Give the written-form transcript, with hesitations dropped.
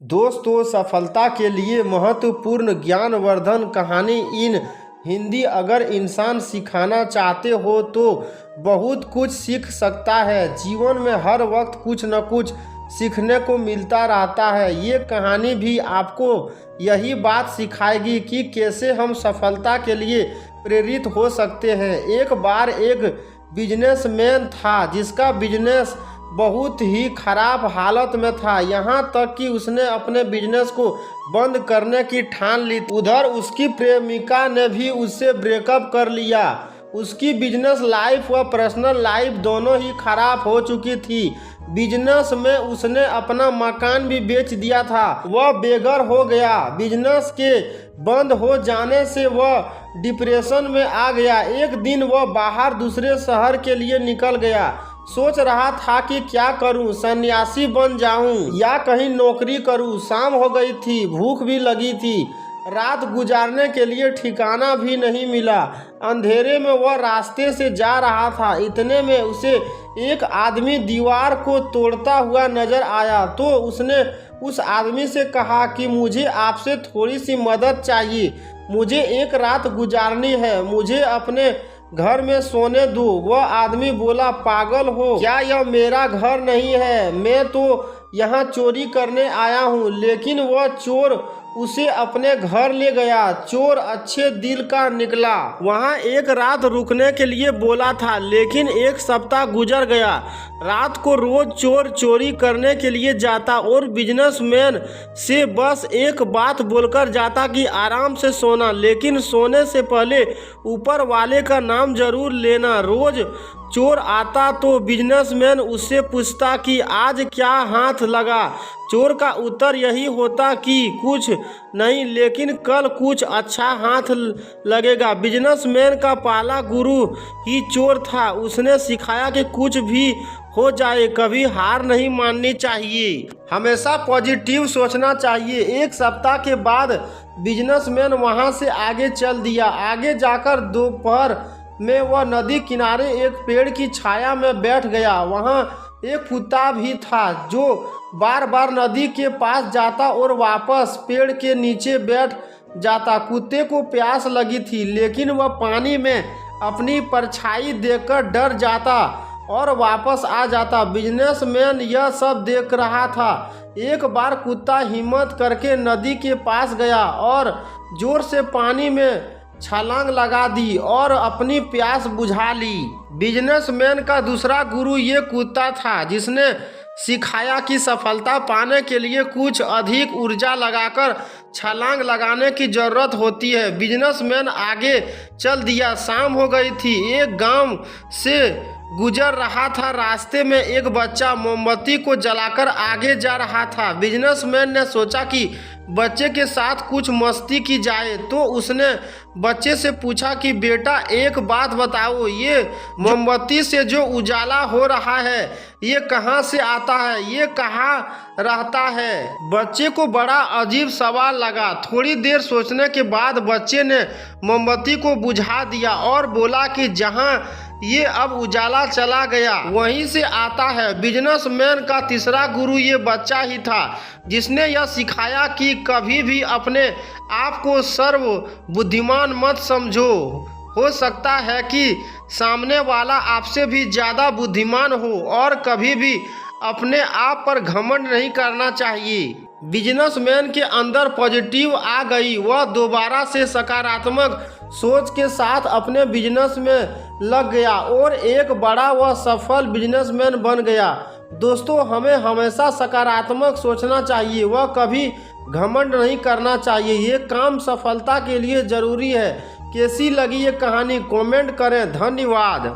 दोस्तों, सफलता के लिए महत्वपूर्ण ज्ञानवर्धन कहानी इन हिंदी अगर इंसान सिखाना चाहते हो तो बहुत कुछ सीख सकता है। जीवन में हर वक्त कुछ न कुछ सीखने को मिलता रहता है। ये कहानी भी आपको यही बात सिखाएगी कि कैसे हम सफलता के लिए प्रेरित हो सकते हैं। एक बार एक बिजनेसमैन था जिसका बिजनेस बहुत ही खराब हालत में था, यहाँ तक कि उसने अपने बिजनेस को बंद करने की ठान ली। उधर उसकी प्रेमिका ने भी उससे ब्रेकअप कर लिया। उसकी बिजनेस लाइफ व पर्सनल लाइफ दोनों ही खराब हो चुकी थी। बिजनेस में उसने अपना मकान भी बेच दिया था। वह बेघर हो गया। बिजनेस के बंद हो जाने से वह डिप्रेशन में आ गया। एक दिन वह बाहर दूसरे शहर के लिए निकल गया। सोच रहा था कि क्या करूं, सन्यासी बन जाऊं या कहीं नौकरी करूं। शाम हो गई थी, भूख भी लगी थी, रात गुजारने के लिए ठिकाना भी नहीं मिला। अंधेरे में वह रास्ते से जा रहा था। इतने में उसे एक आदमी दीवार को तोड़ता हुआ नजर आया तो उसने उस आदमी से कहा कि मुझे आपसे थोड़ी सी मदद चाहिए। मुझे एक रात गुजारनी है, मुझे अपने घर में सोने दो। वह आदमी बोला, पागल हो क्या, यह मेरा घर नहीं है, मैं तो यहाँ चोरी करने आया हूँ। लेकिन वह चोर उसे अपने घर ले गया। चोर अच्छे दिल का निकला। वहाँ एक रात रुकने के लिए बोला था, लेकिन एक सप्ताह गुजर गया। रात को रोज चोर चोरी करने के लिए जाता और बिजनेसमैन से बस एक बात बोलकर जाता कि आराम से सोना, लेकिन सोने से पहले ऊपर वाले का नाम जरूर लेना। रोज चोर आता तो बिजनेसमैन उससे पूछता कि आज क्या हाथ लगा। चोर का उत्तर यही होता कि कुछ नहीं, लेकिन कल कुछ अच्छा हाथ लगेगा। बिजनेसमैन का पहला गुरु ही चोर था। उसने सिखाया कि कुछ भी हो जाए, कभी हार नहीं माननी चाहिए, हमेशा पॉजिटिव सोचना चाहिए। एक सप्ताह के बाद बिजनेसमैन वहां से आगे चल दिया। आगे जाकर दोपहर में वह नदी किनारे एक पेड़ की छाया में बैठ गया। वहाँ एक कुत्ता भी था जो बार बार नदी के पास जाता और वापस पेड़ के नीचे बैठ जाता। कुत्ते को प्यास लगी थी, लेकिन वह पानी में अपनी परछाई देखकर डर जाता और वापस आ जाता। बिजनेसमैन यह सब देख रहा था। एक बार कुत्ता हिम्मत करके नदी के पास गया और जोर से पानी में छलांग लगा दी और अपनी प्यास बुझा ली। बिजनेसमैन का दूसरा गुरु ये कुत्ता था, जिसने सिखाया कि सफलता पाने के लिए कुछ अधिक ऊर्जा लगाकर छलांग लगाने की जरूरत होती है। बिजनेसमैन आगे चल दिया। शाम हो गई थी। एक गांव से गुजर रहा था। रास्ते में एक बच्चा मोमबत्ती को जलाकर आगे जा रहा था। बिजनेसमैन ने सोचा कि बच्चे के साथ कुछ मस्ती की जाए, तो उसने बच्चे से पूछा कि बेटा, एक बात बताओ, ये मोमबत्ती से जो उजाला हो रहा है ये कहाँ से आता है, ये कहाँ रहता है? बच्चे को बड़ा अजीब सवाल लगा। थोड़ी देर सोचने के बाद बच्चे ने मोमबत्ती को बुझा दिया और बोला कि जहाँ ये अब उजाला चला गया वहीं से आता है। बिजनेसमैन का तीसरा गुरु ये बच्चा ही था, जिसने यह सिखाया कि कभी भी अपने आप को सर्व बुद्धिमान मत समझो। हो सकता है कि सामने वाला आपसे भी ज़्यादा बुद्धिमान हो, और कभी भी अपने आप पर घमंड नहीं करना चाहिए। बिजनेसमैन के अंदर पॉजिटिव आ गई। वह दोबारा से सकारात्मक सोच के साथ अपने बिजनेस में लग गया और एक बड़ा व सफल बिजनेसमैन बन गया। दोस्तों, हमें हमेशा सकारात्मक सोचना चाहिए, वह कभी घमंड नहीं करना चाहिए। ये काम सफलता के लिए ज़रूरी है। कैसी लगी ये कहानी, कमेंट करें। धन्यवाद।